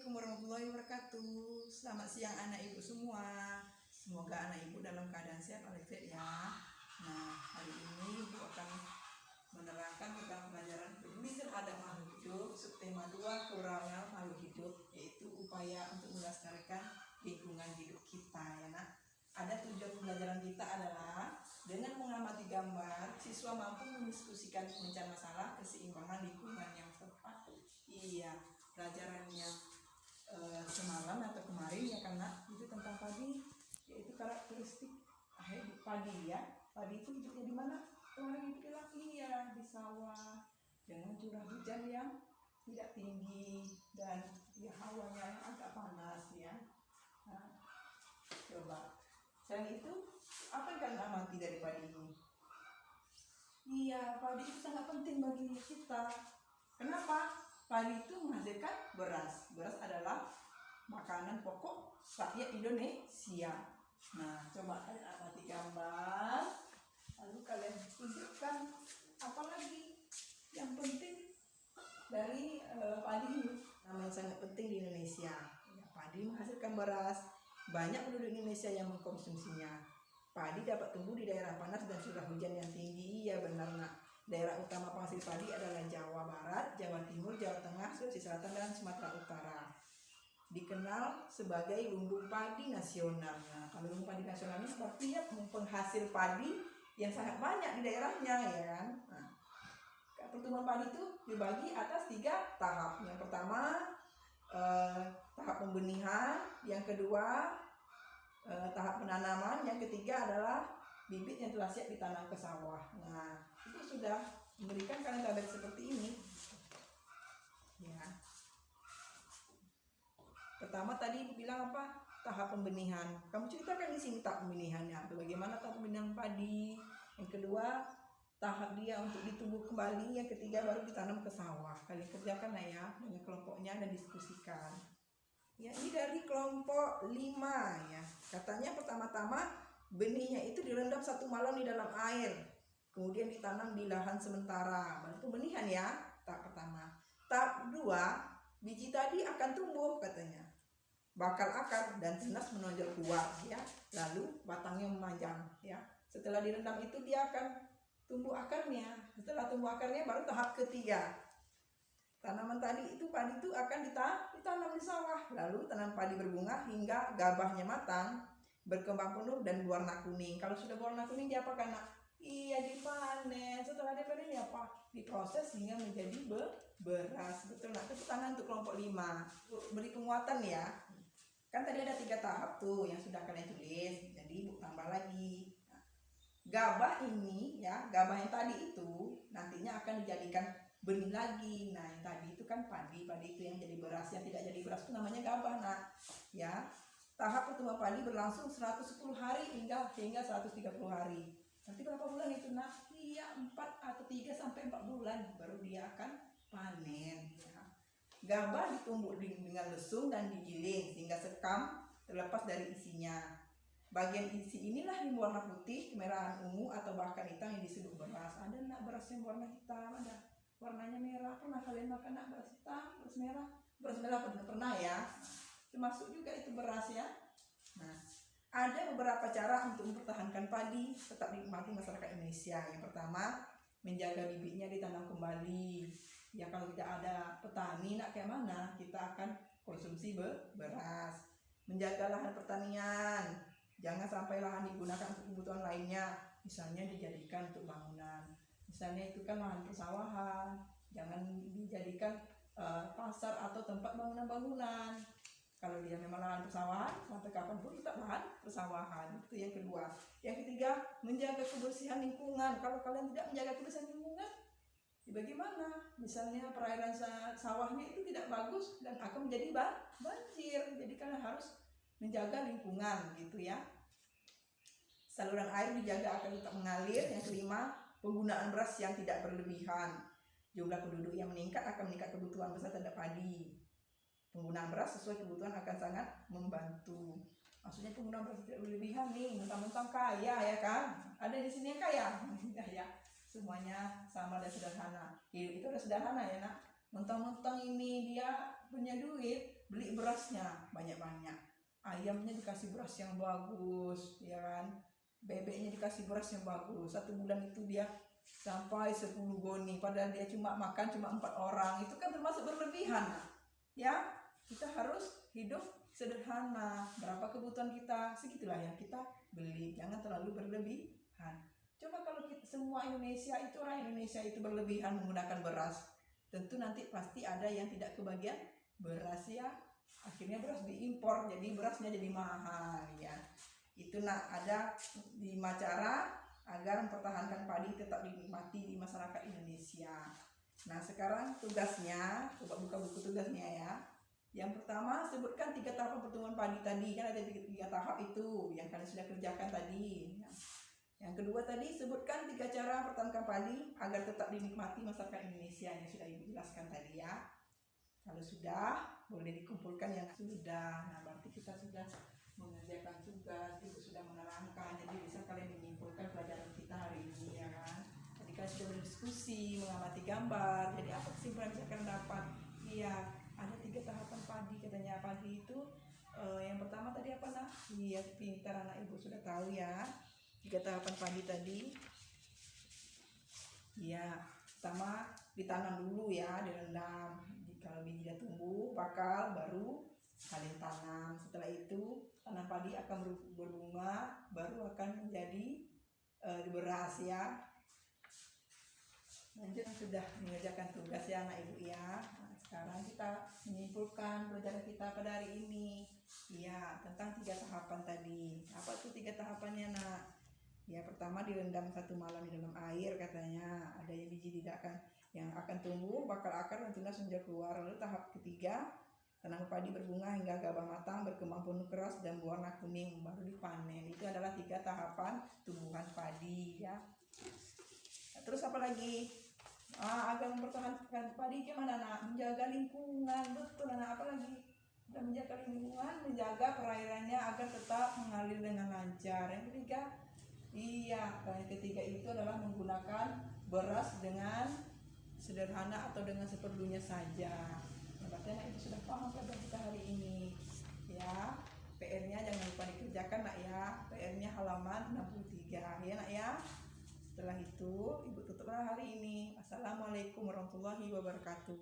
Assalamualaikum warahmatullahi wabarakatuh. Selamat siang anak ibu semua. Semoga anak ibu dalam keadaan sehat walafiat ya. Nah, hari ini ibu akan menerangkan tentang pelajaran peduli terhadap makhluk hidup, subtema 2 kekurangan makhluk hidup, yaitu upaya untuk melestarikan lingkungan hidup kita ya nak. Ada tujuan pembelajaran kita adalah dengan mengamati gambar, siswa mampu mendiskusikan pemecahan masalah keseimbangan lingkungan yang tepat. Iya, pelajarannya semalam atau kemarin ya karena itu tentang padi, yaitu karakteristik padi ya. Padi itu hidupnya di mana? Kemarin itu bilang iya di sawah dengan curah hujan yang tidak tinggi dan ya hawanya yang agak panas ya. Nah, coba selain itu apa yang kalian amati dari padi ini? Iya, padi itu sangat penting bagi kita. Kenapa? Padi itu menghasilkan beras. Beras adalah makanan pokok rakyat Indonesia. Nah, coba kalian amati gambar, lalu kalian tunjukkan apa lagi yang penting dari padi ini. Nama yang sangat penting di Indonesia. Ya, padi menghasilkan beras. Banyak penduduk Indonesia yang mengkonsumsinya. Padi dapat tumbuh di daerah panas dan curah hujan yang tinggi. Ya benar nak. Daerah utama penghasil padi adalah Jawa Barat, Jawa Timur, Jawa Tengah, Sulawesi Selatan, dan Sumatera Utara. Dikenal sebagai lumbung padi nasional. Nah, kalau lumbung padi nasional ini artinya penghasil padi yang sangat banyak di daerahnya ya kan. Nah, pertumbuhan padi itu dibagi atas 3 tahap. Yang pertama tahap pembenihan, yang kedua tahap penanaman, yang ketiga adalah bibit yang telah siap ditanam ke sawah. Nah, itu sudah memberikan kalian tabel seperti ini. Ya. Pertama tadi bilang apa? Tahap pembenihan. Kamu ceritakan di sini tahap pembenihannya. Bagaimana tahap pembenihan padi? Yang kedua, tahap dia untuk ditumbuh kembali. Yang ketiga baru ditanam ke sawah. Kalian kerjakan lah ya dengan kelompoknya dan diskusikan. Ya, ini dari kelompok 5 ya. Katanya pertama-tama benihnya itu direndam 1 malam di dalam air. Kemudian ditanam di lahan sementara. Baru pembenihan ya, tahap pertama. Tahap 2, biji tadi akan tumbuh katanya. Bakal akar dan tunas menonjol keluar ya. Lalu batangnya memanjang ya. Setelah direndam itu dia akan tumbuh akarnya. Setelah tumbuh akarnya baru tahap ketiga. Tanaman tadi itu padi itu akan ditanam di sawah. Lalu tanaman padi berbunga hingga gabahnya matang, berkembang penuh dan berwarna kuning. Kalau sudah berwarna kuning dia apa kan? Iya, dipanen. Setelah dipanen ya apa? Diproses hingga menjadi beras. Betul nak? Tepuk tangan untuk kelompok 5. Beri penguatan ya. Kan tadi ada 3 tahap tuh yang sudah kalian tulis. Jadi ibu tambah lagi. Gabah ini ya, gabah yang tadi itu nantinya akan dijadikan benih lagi. Nah, yang tadi itu kan padi itu yang jadi beras, yang tidak jadi beras itu namanya gabah nak. Ya. Tahap pertumbuhan padi berlangsung 110 hari hingga 130 hari. Nanti berapa bulan itu nak? Iya, 4 atau 3 sampai 4 bulan baru dia akan panen ya. Gabah ditumbuk dengan lesung dan digiling sehingga sekam terlepas dari isinya. Bagian isi inilah yang warna putih, kemerahan ungu atau bahkan hitam yang disebut beras. Ada nak beras yang warna hitam, ada warnanya merah. Pernah kalian makan nak beras hitam, beras merah? Beras merah pernah ya. Termasuk juga itu beras ya. Nah, ada beberapa cara untuk mempertahankan padi tetap dinikmati masyarakat Indonesia. Yang pertama, menjaga bibitnya ditanam kembali. Ya kalau tidak ada petani nak kayak mana kita akan konsumsi beras. Menjaga lahan pertanian. Jangan sampai lahan digunakan untuk kebutuhan lainnya, misalnya dijadikan untuk bangunan. Misalnya itu kan lahan persawahan, jangan dijadikan pasar atau tempat bangunan-bangunan. Kalau dia memang lahan persawahan, sampai kapanpun tetap lahan persawahan. Itu yang kedua. Yang ketiga, menjaga kebersihan lingkungan. Kalau kalian tidak menjaga kebersihan lingkungan, bagaimana? Misalnya perairan sawahnya itu tidak bagus dan akan menjadi banjir. Jadi kalian harus menjaga lingkungan gitu ya. Saluran air dijaga agar tetap mengalir. Yang kelima, penggunaan beras yang tidak berlebihan. Jumlah penduduk yang meningkat akan meningkat kebutuhan beras terhadap padi. Penggunaan beras sesuai kebutuhan akan sangat membantu. Maksudnya penggunaan beras tidak berlebihan nih, mentang-mentang kaya ya kan? Ada di sini yang kaya? Ya, semuanya sama dan sederhana. Hidup itu udah sederhana ya nak. Mentang-mentang ini dia punya duit, beli berasnya banyak-banyak, ayamnya dikasih beras yang bagus, ya kan, bebeknya dikasih beras yang bagus. 1 bulan itu dia sampai 10 goni, padahal dia cuma makan 4 orang. Itu kan termasuk berlebihan, ya. Kita harus hidup sederhana. Berapa kebutuhan kita, segitulah yang kita beli, jangan terlalu berlebihan. Coba kalau kita, semua Indonesia itu, orang Indonesia itu berlebihan menggunakan beras, tentu nanti pasti ada yang tidak kebagian beras, ya. Akhirnya beras diimpor, jadi berasnya jadi mahal, ya. Itu ada 5 cara agar mempertahankan padi tetap dinikmati di masyarakat Indonesia. Nah, sekarang tugasnya, coba buka buku tugasnya, ya. Yang pertama, sebutkan 3 tahapan pertumbuhan padi tadi, kan ada 3 tahap itu yang kalian sudah kerjakan tadi. Yang kedua tadi, sebutkan 3 cara pertahankan padi agar tetap dinikmati masyarakat Indonesia yang sudah Ibu jelaskan tadi, ya. Kalau sudah, boleh dikumpulkan yang sudah. Nah, berarti kita sudah mengerjakan tugas, Ibu sudah menerangkan, jadi bisa kalian menyimpulkan pelajaran kita hari ini, ya kan. Tadi kalian sudah berdiskusi, mengamati gambar, jadi apa kesimpulan yang kalian dapat? Iya, ada 3 tahapan padi, katanya. Padi itu yang pertama tadi apa, nah? Iya, pintar anak Ibu sudah tahu, ya. 3 tahapan padi tadi. Iya, pertama ditanam dulu, ya, direndam. Kalau biji sudah tumbuh, bakal, baru kalian tanam. Setelah itu tanam padi akan berbunga, baru akan menjadi beras, ya. Lanjut, sudah mengerjakan tugas, ya anak Ibu, ya. Nah, sekarang kita menyimpulkan pelajaran kita pada hari ini, ya, tentang 3 tahapan tadi. Apa tuh 3 tahapannya, nak? Ya, pertama direndam 1 malam di dalam air, katanya. Ada yang biji yang akan tumbuh, bakal akar dan tunas menjauh keluar. Lalu tahap ketiga, tanam padi berbunga hingga gabah matang, berkembang penuh keras dan berwarna kuning, baru dipanen. Itu adalah 3 tahapan tumbuhan padi, ya. Nah, terus apa lagi? Agar mempertahankan padi gimana, nak? Menjaga lingkungan, betul, anak. Apa lagi? Dan menjaga lingkungan, menjaga perairannya agar tetap mengalir dengan lancar. Yang ketiga, yang ketiga itu adalah menggunakan beras dengan sederhana atau dengan seperlunya saja. Nah, berarti anak itu sudah paham pelajaran kita hari ini, ya. PR-nya jangan lupa dikerjakan, nak, ya. PR-nya halaman 63, ya, nak, ya. Setelah itu Ibu tutuplah hari ini. Assalamualaikum warahmatullahi wabarakatuh.